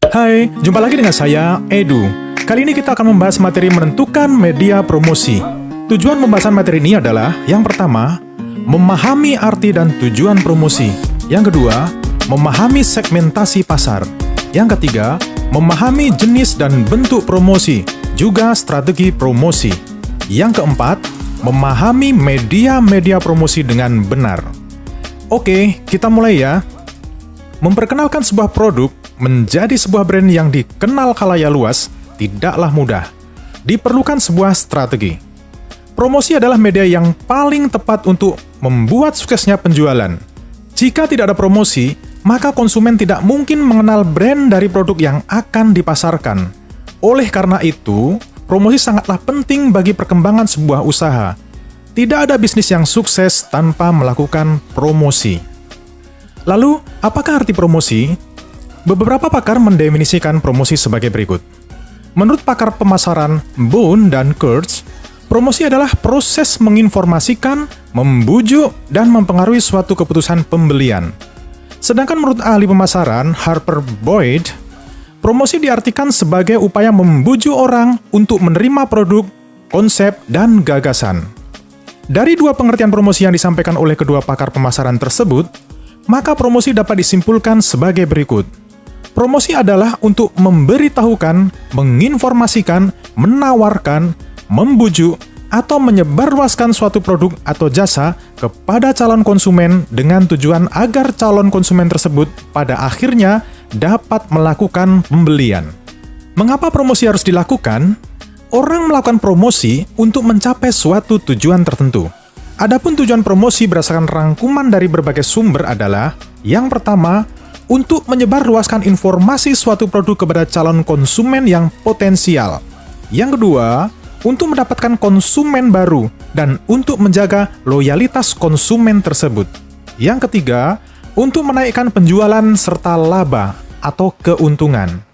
Hai, jumpa lagi dengan saya, Edu. Kali ini kita akan membahas materi menentukan media promosi. Tujuan pembahasan materi ini adalah, yang pertama, memahami arti dan tujuan promosi. Yang kedua, memahami segmentasi pasar. Yang ketiga, memahami jenis dan bentuk promosi, juga strategi promosi. Yang keempat, memahami media-media promosi dengan benar. Oke, kita mulai ya. Memperkenalkan sebuah produk menjadi sebuah brand yang dikenal khalayak luas tidaklah mudah. Diperlukan sebuah strategi. Promosi adalah media yang paling tepat untuk membuat suksesnya penjualan. Jika tidak ada promosi, maka konsumen tidak mungkin mengenal brand dari produk yang akan dipasarkan. Oleh karena itu, promosi sangatlah penting bagi perkembangan sebuah usaha. Tidak ada bisnis yang sukses tanpa melakukan promosi. Lalu, apakah arti promosi? Beberapa pakar mendefinisikan promosi sebagai berikut. Menurut pakar pemasaran Boone dan Kurtz, promosi adalah proses menginformasikan, membujuk, dan mempengaruhi suatu keputusan pembelian. Sedangkan menurut ahli pemasaran Harper Boyd, promosi diartikan sebagai upaya membujuk orang untuk menerima produk, konsep, dan gagasan. Dari dua pengertian promosi yang disampaikan oleh kedua pakar pemasaran tersebut, maka promosi dapat disimpulkan sebagai berikut. Promosi adalah untuk memberitahukan, menginformasikan, menawarkan, membujuk, atau menyebarluaskan suatu produk atau jasa kepada calon konsumen dengan tujuan agar calon konsumen tersebut pada akhirnya dapat melakukan pembelian. Mengapa promosi harus dilakukan? Orang melakukan promosi untuk mencapai suatu tujuan tertentu. Adapun tujuan promosi berdasarkan rangkuman dari berbagai sumber adalah, yang pertama, untuk menyebarluaskan informasi suatu produk kepada calon konsumen yang potensial. Yang kedua, untuk mendapatkan konsumen baru dan untuk menjaga loyalitas konsumen tersebut. Yang ketiga, untuk menaikkan penjualan serta laba atau keuntungan.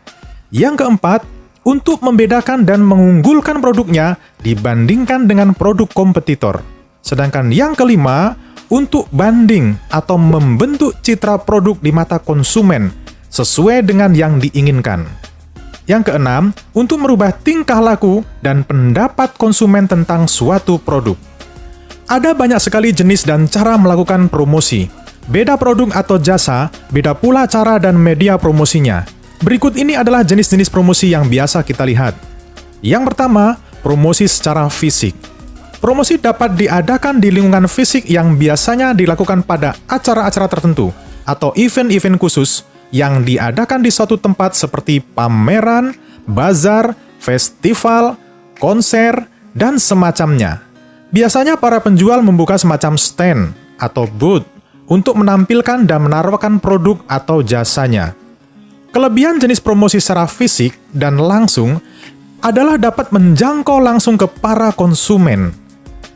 Yang keempat, untuk membedakan dan mengunggulkan produknya dibandingkan dengan produk kompetitor. Sedangkan yang kelima, untuk banding atau membentuk citra produk di mata konsumen sesuai dengan yang diinginkan. Yang keenam, untuk merubah tingkah laku dan pendapat konsumen tentang suatu produk. Ada banyak sekali jenis dan cara melakukan promosi. Beda produk atau jasa, beda pula cara dan media promosinya. Berikut ini adalah jenis-jenis promosi yang biasa kita lihat. Yang pertama, promosi secara fisik. Promosi dapat diadakan di lingkungan fisik yang biasanya dilakukan pada acara-acara tertentu atau event-event khusus yang diadakan di suatu tempat seperti pameran, bazar, festival, konser, dan semacamnya. Biasanya para penjual membuka semacam stand atau booth untuk menampilkan dan menawarkan produk atau jasanya. Kelebihan jenis promosi secara fisik dan langsung adalah dapat menjangkau langsung ke para konsumen.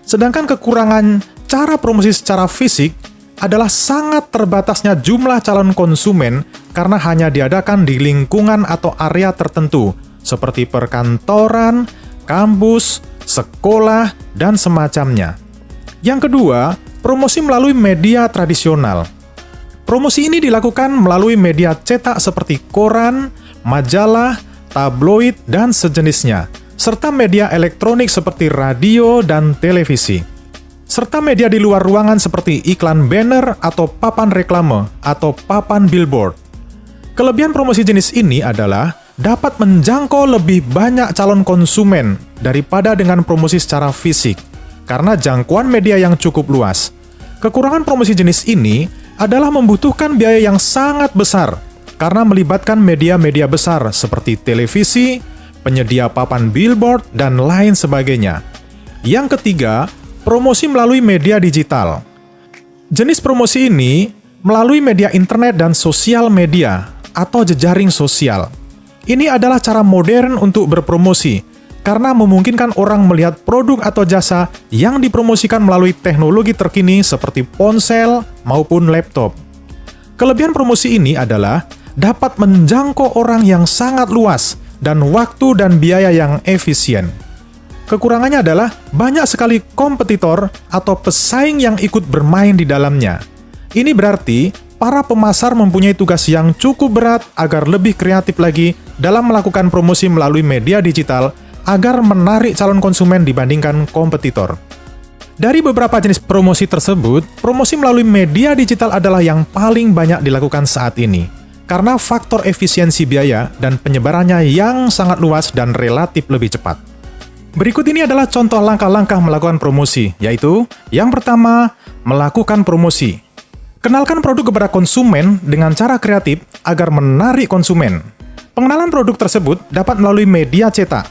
Sedangkan kekurangan cara promosi secara fisik adalah sangat terbatasnya jumlah calon konsumen karena hanya diadakan di lingkungan atau area tertentu, seperti perkantoran, kampus, sekolah, dan semacamnya. Yang kedua, promosi melalui media tradisional. Promosi ini dilakukan melalui media cetak seperti koran, majalah, tabloid, dan sejenisnya, serta media elektronik seperti radio dan televisi, serta media di luar ruangan seperti iklan banner atau papan reklame atau papan billboard. Kelebihan promosi jenis ini adalah dapat menjangkau lebih banyak calon konsumen daripada dengan promosi secara fisik, karena jangkauan media yang cukup luas. Kekurangan promosi jenis ini adalah membutuhkan biaya yang sangat besar, karena melibatkan media-media besar seperti televisi, penyedia papan billboard, dan lain sebagainya. Yang ketiga, promosi melalui media digital. Jenis promosi ini melalui media internet dan sosial media atau jejaring sosial. Ini adalah cara modern untuk berpromosi, karena memungkinkan orang melihat produk atau jasa yang dipromosikan melalui teknologi terkini seperti ponsel maupun laptop. Kelebihan promosi ini adalah dapat menjangkau orang yang sangat luas dan waktu dan biaya yang efisien. Kekurangannya adalah banyak sekali kompetitor atau pesaing yang ikut bermain di dalamnya. Ini berarti para pemasar mempunyai tugas yang cukup berat agar lebih kreatif lagi dalam melakukan promosi melalui media digital agar menarik calon konsumen dibandingkan kompetitor. Dari beberapa jenis promosi tersebut, promosi melalui media digital adalah yang paling banyak dilakukan saat ini, karena faktor efisiensi biaya dan penyebarannya yang sangat luas dan relatif lebih cepat. Berikut ini adalah contoh langkah-langkah melakukan promosi, yaitu yang pertama, melakukan promosi. Kenalkan produk kepada konsumen dengan cara kreatif agar menarik konsumen. Pengenalan produk tersebut dapat melalui media cetak,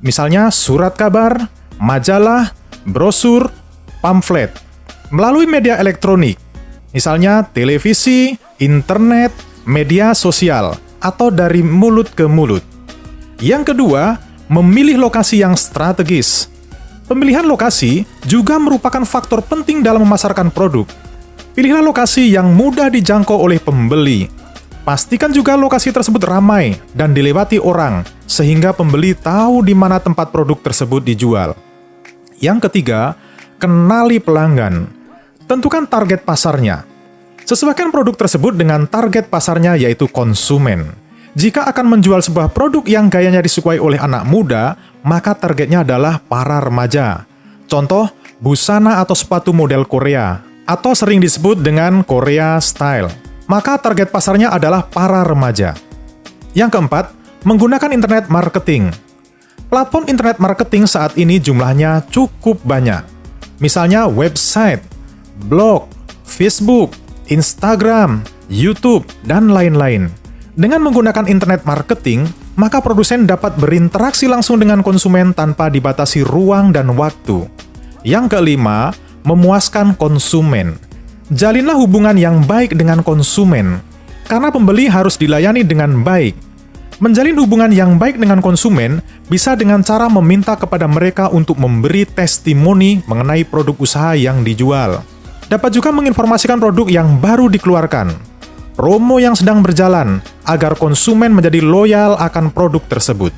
misalnya surat kabar, majalah, brosur, pamflet. Melalui media elektronik, misalnya televisi, internet, media sosial, atau dari mulut ke mulut. Yang kedua, memilih lokasi yang strategis. Pemilihan lokasi juga merupakan faktor penting dalam memasarkan produk. Pilihlah lokasi yang mudah dijangkau oleh pembeli. Pastikan juga lokasi tersebut ramai dan dilewati orang, sehingga pembeli tahu di mana tempat produk tersebut dijual. Yang ketiga, kenali pelanggan. Tentukan target pasarnya. Sesuaikan produk tersebut dengan target pasarnya, yaitu konsumen. Jika akan menjual sebuah produk yang gayanya disukai oleh anak muda, maka targetnya adalah para remaja. Contoh, busana atau sepatu model Korea, atau sering disebut dengan Korea Style. Maka target pasarnya adalah para remaja. Yang keempat, menggunakan internet marketing. Platform internet marketing saat ini jumlahnya cukup banyak. Misalnya website, blog, Facebook, Instagram, YouTube, dan lain-lain. Dengan menggunakan internet marketing, maka produsen dapat berinteraksi langsung dengan konsumen tanpa dibatasi ruang dan waktu. Yang kelima, memuaskan konsumen. Jalinlah hubungan yang baik dengan konsumen, karena pembeli harus dilayani dengan baik. Menjalin hubungan yang baik dengan konsumen bisa dengan cara meminta kepada mereka untuk memberi testimoni mengenai produk usaha yang dijual. Dapat juga menginformasikan produk yang baru dikeluarkan, promo yang sedang berjalan, agar konsumen menjadi loyal akan produk tersebut.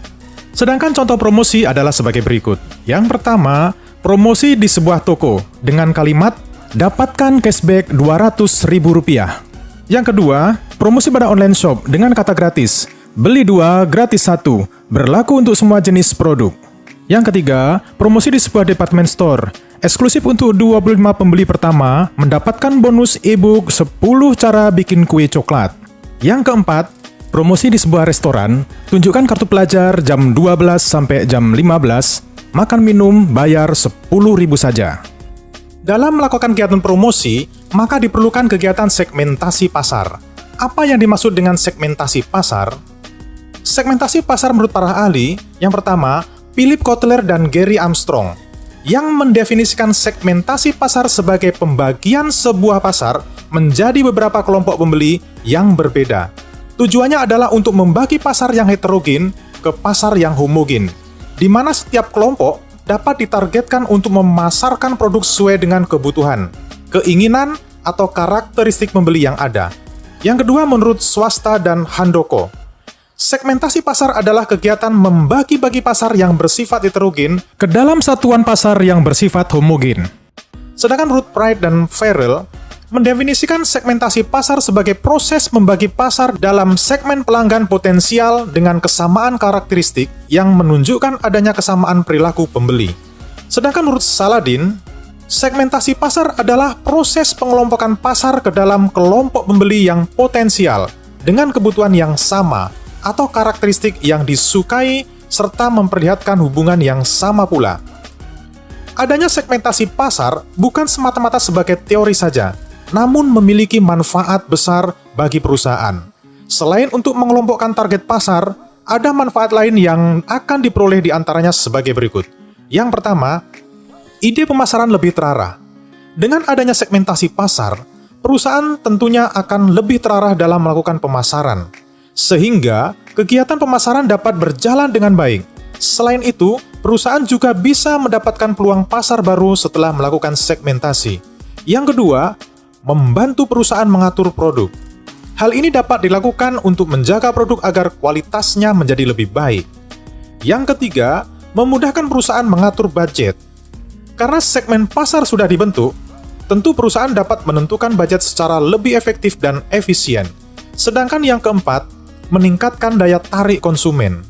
Sedangkan contoh promosi adalah sebagai berikut. Yang pertama, promosi di sebuah toko dengan kalimat, dapatkan cashback Rp200.000. Yang kedua, promosi pada online shop dengan kata gratis, beli 2 gratis 1, berlaku untuk semua jenis produk. Yang ketiga, promosi di sebuah department store, eksklusif untuk 25 pembeli pertama, mendapatkan bonus e-book 10 cara bikin kue coklat. Yang keempat, promosi di sebuah restoran, tunjukkan kartu pelajar jam 12 sampai jam 15, makan minum bayar 10.000 saja. Dalam melakukan kegiatan promosi, maka diperlukan kegiatan segmentasi pasar. Apa yang dimaksud dengan segmentasi pasar? Segmentasi pasar menurut para ahli, yang pertama, Philip Kotler dan Gary Armstrong, yang mendefinisikan segmentasi pasar sebagai pembagian sebuah pasar menjadi beberapa kelompok pembeli yang berbeda. Tujuannya adalah untuk membagi pasar yang heterogen ke pasar yang homogen, di mana setiap kelompok dapat ditargetkan untuk memasarkan produk sesuai dengan kebutuhan, keinginan, atau karakteristik pembeli yang ada. Yang kedua, menurut Swasta dan Handoko, segmentasi pasar adalah kegiatan membagi-bagi pasar yang bersifat heterogen ke dalam satuan pasar yang bersifat homogen. Sedangkan Ruth Pride dan Farrell mendefinisikan segmentasi pasar sebagai proses membagi pasar dalam segmen pelanggan potensial dengan kesamaan karakteristik yang menunjukkan adanya kesamaan perilaku pembeli. Sedangkan menurut Saladin, segmentasi pasar adalah proses pengelompokan pasar ke dalam kelompok pembeli yang potensial dengan kebutuhan yang sama atau karakteristik yang disukai serta memperlihatkan hubungan yang sama pula. Adanya segmentasi pasar bukan semata-mata sebagai teori saja, namun memiliki manfaat besar bagi perusahaan. Selain untuk mengelompokkan target pasar, ada manfaat lain yang akan diperoleh di antaranya sebagai berikut. Yang pertama, ide pemasaran lebih terarah. Dengan adanya segmentasi pasar, perusahaan tentunya akan lebih terarah dalam melakukan pemasaran, sehingga kegiatan pemasaran dapat berjalan dengan baik. Selain itu, perusahaan juga bisa mendapatkan peluang pasar baru setelah melakukan segmentasi. Yang kedua, membantu perusahaan mengatur produk. Hal ini dapat dilakukan untuk menjaga produk agar kualitasnya menjadi lebih baik. Yang ketiga, memudahkan perusahaan mengatur budget. Karena segmen pasar sudah dibentuk, tentu perusahaan dapat menentukan budget secara lebih efektif dan efisien. Sedangkan yang keempat, meningkatkan daya tarik konsumen.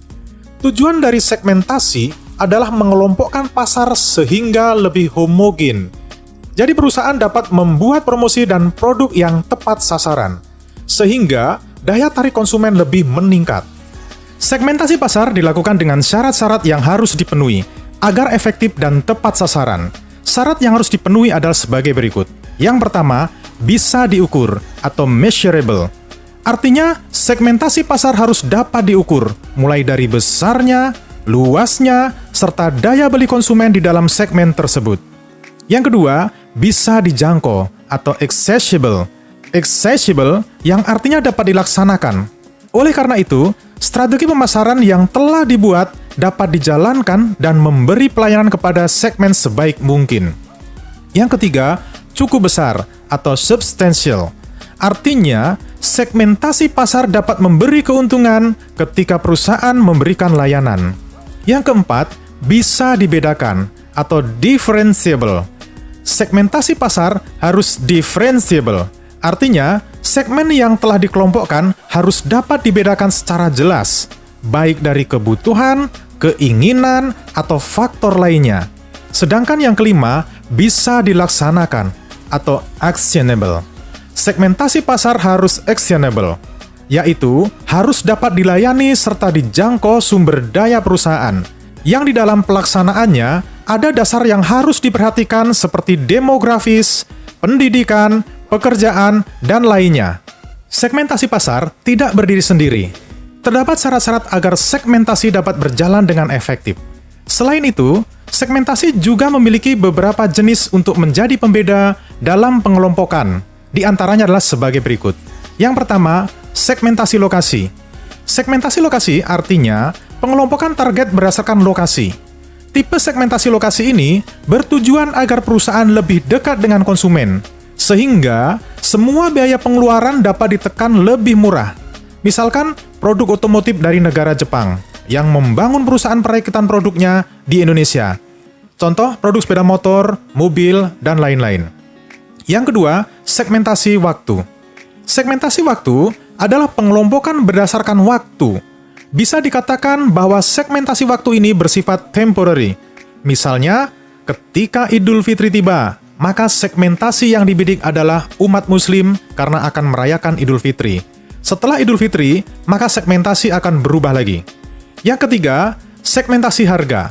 Tujuan dari segmentasi adalah mengelompokkan pasar sehingga lebih homogen. Jadi perusahaan dapat membuat promosi dan produk yang tepat sasaran, sehingga daya tarik konsumen lebih meningkat. Segmentasi pasar dilakukan dengan syarat-syarat yang harus dipenuhi agar efektif dan tepat sasaran. Syarat yang harus dipenuhi adalah sebagai berikut. Yang pertama, bisa diukur atau measurable. Artinya, segmentasi pasar harus dapat diukur, mulai dari besarnya, luasnya, serta daya beli konsumen di dalam segmen tersebut. Yang kedua, bisa dijangkau atau accessible. Accessible yang artinya dapat dilaksanakan. Oleh karena itu, strategi pemasaran yang telah dibuat dapat dijalankan dan memberi pelayanan kepada segmen sebaik mungkin. Yang ketiga, cukup besar atau substantial. Artinya, segmentasi pasar dapat memberi keuntungan ketika perusahaan memberikan layanan. Yang keempat, bisa dibedakan atau differentiable. Segmentasi pasar harus differentiable. Artinya, segmen yang telah dikelompokkan harus dapat dibedakan secara jelas, baik dari kebutuhan, keinginan, atau faktor lainnya. Sedangkan yang kelima, bisa dilaksanakan atau actionable. Segmentasi pasar harus actionable, yaitu harus dapat dilayani serta dijangkau sumber daya perusahaan, yang di dalam pelaksanaannya ada dasar yang harus diperhatikan seperti demografis, pendidikan, pekerjaan, dan lainnya. Segmentasi pasar tidak berdiri sendiri. Terdapat syarat-syarat agar segmentasi dapat berjalan dengan efektif. Selain itu, segmentasi juga memiliki beberapa jenis untuk menjadi pembeda dalam pengelompokan. Di antaranya adalah sebagai berikut. Yang pertama, segmentasi lokasi. Segmentasi lokasi artinya pengelompokan target berdasarkan lokasi. Tipe segmentasi lokasi ini bertujuan agar perusahaan lebih dekat dengan konsumen, sehingga semua biaya pengeluaran dapat ditekan lebih murah. Misalkan, produk otomotif dari negara Jepang yang membangun perusahaan perakitan produknya di Indonesia. Contoh, produk sepeda motor, mobil, dan lain-lain. Yang kedua, segmentasi waktu. Segmentasi waktu adalah pengelompokan berdasarkan waktu. Bisa dikatakan bahwa segmentasi waktu ini bersifat temporary. Misalnya, ketika Idul Fitri tiba, maka segmentasi yang dibidik adalah umat muslim karena akan merayakan Idul Fitri. Setelah Idul Fitri, maka segmentasi akan berubah lagi. Yang ketiga, segmentasi harga.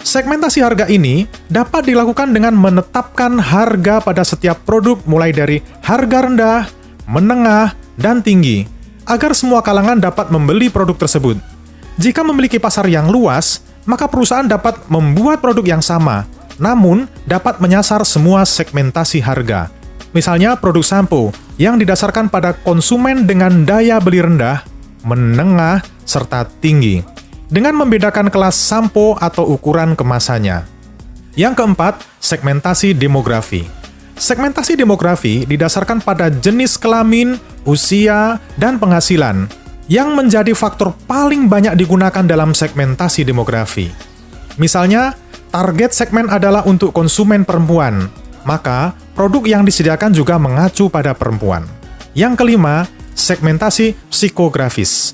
Segmentasi harga ini dapat dilakukan dengan menetapkan harga pada setiap produk mulai dari harga rendah, menengah, dan tinggi, agar semua kalangan dapat membeli produk tersebut. Jika memiliki pasar yang luas, maka perusahaan dapat membuat produk yang sama, namun dapat menyasar semua segmentasi harga. Misalnya produk sampo yang didasarkan pada konsumen dengan daya beli rendah, menengah, serta tinggi, dengan membedakan kelas sampo atau ukuran kemasannya. Yang keempat, segmentasi demografi. Segmentasi demografi didasarkan pada jenis kelamin, usia, dan penghasilan, yang menjadi faktor paling banyak digunakan dalam segmentasi demografi. Misalnya, target segmen adalah untuk konsumen perempuan, maka produk yang disediakan juga mengacu pada perempuan. Yang kelima, segmentasi psikografis.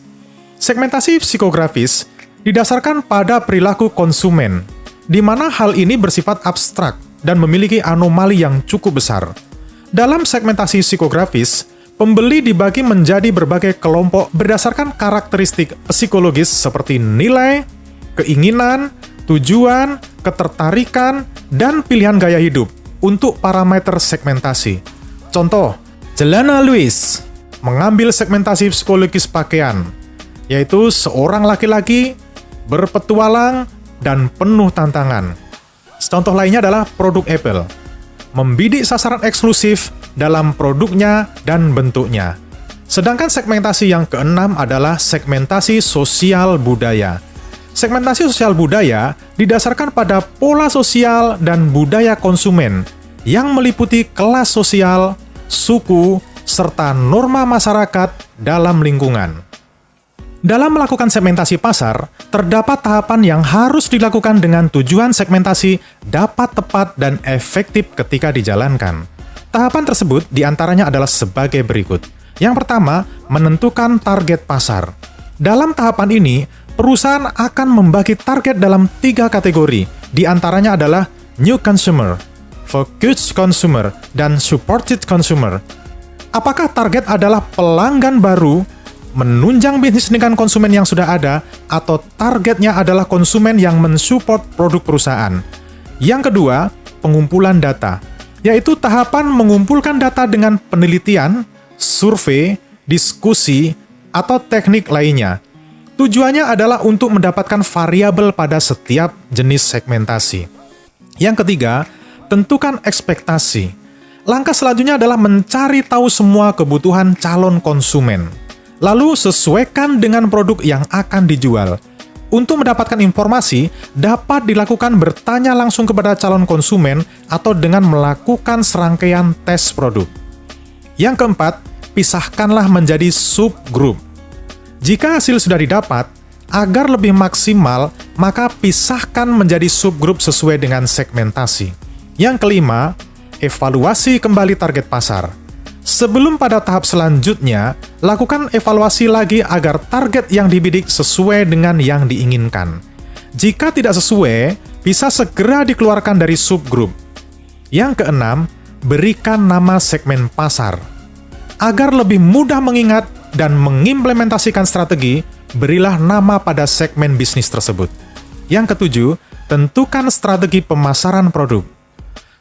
Segmentasi psikografis didasarkan pada perilaku konsumen, di mana hal ini bersifat abstrak dan memiliki anomali yang cukup besar. Dalam segmentasi psikografis, pembeli dibagi menjadi berbagai kelompok berdasarkan karakteristik psikologis seperti nilai, keinginan, tujuan, ketertarikan, dan pilihan gaya hidup untuk parameter segmentasi. Contoh, Jelena Lewis mengambil segmentasi psikologis pakaian, yaitu seorang laki-laki berpetualang dan penuh tantangan. Contoh lainnya adalah produk Apple, membidik sasaran eksklusif dalam produknya dan bentuknya. Sedangkan segmentasi yang keenam adalah segmentasi sosial budaya. Segmentasi sosial budaya didasarkan pada pola sosial dan budaya konsumen yang meliputi kelas sosial, suku, serta norma masyarakat dalam lingkungan. Dalam melakukan segmentasi pasar, terdapat tahapan yang harus dilakukan dengan tujuan segmentasi dapat tepat dan efektif ketika dijalankan. Tahapan tersebut diantaranya adalah sebagai berikut. Yang pertama, menentukan target pasar. Dalam tahapan ini, perusahaan akan membagi target dalam 3 kategori. Di antaranya adalah new consumer, focused consumer, dan supported consumer. Apakah target adalah pelanggan baru, menunjang bisnis dengan konsumen yang sudah ada, atau targetnya adalah konsumen yang mensupport produk perusahaan? Yang kedua, pengumpulan data, yaitu tahapan mengumpulkan data dengan penelitian, survei, diskusi, atau teknik lainnya. Tujuannya adalah untuk mendapatkan variabel pada setiap jenis segmentasi. Yang ketiga, tentukan ekspektasi. Langkah selanjutnya adalah mencari tahu semua kebutuhan calon konsumen. Lalu sesuaikan dengan produk yang akan dijual. Untuk mendapatkan informasi, dapat dilakukan bertanya langsung kepada calon konsumen atau dengan melakukan serangkaian tes produk. Yang keempat, pisahkanlah menjadi subgroup. Jika hasil sudah didapat, agar lebih maksimal, maka pisahkan menjadi subgroup sesuai dengan segmentasi. Yang kelima, evaluasi kembali target pasar. Sebelum pada tahap selanjutnya, lakukan evaluasi lagi agar target yang dibidik sesuai dengan yang diinginkan. Jika tidak sesuai, bisa segera dikeluarkan dari subgroup. Yang keenam, berikan nama segmen pasar. Agar lebih mudah mengingat dan mengimplementasikan strategi, berilah nama pada segmen bisnis tersebut. Yang ketujuh, tentukan strategi pemasaran produk.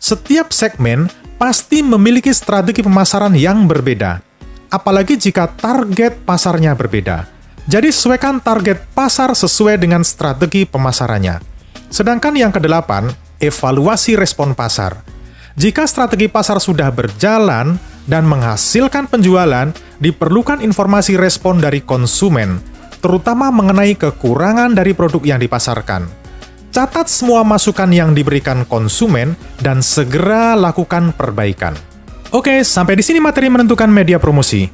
Setiap segmen pasti memiliki strategi pemasaran yang berbeda, apalagi jika target pasarnya berbeda. Jadi sesuaikan target pasar sesuai dengan strategi pemasarannya. Sedangkan yang kedelapan, evaluasi respon pasar. Jika strategi pasar sudah berjalan dan menghasilkan penjualan, diperlukan informasi respon dari konsumen, terutama mengenai kekurangan dari produk yang dipasarkan. Catat semua masukan yang diberikan konsumen dan segera lakukan perbaikan. Oke, sampai di sini materi menentukan media promosi.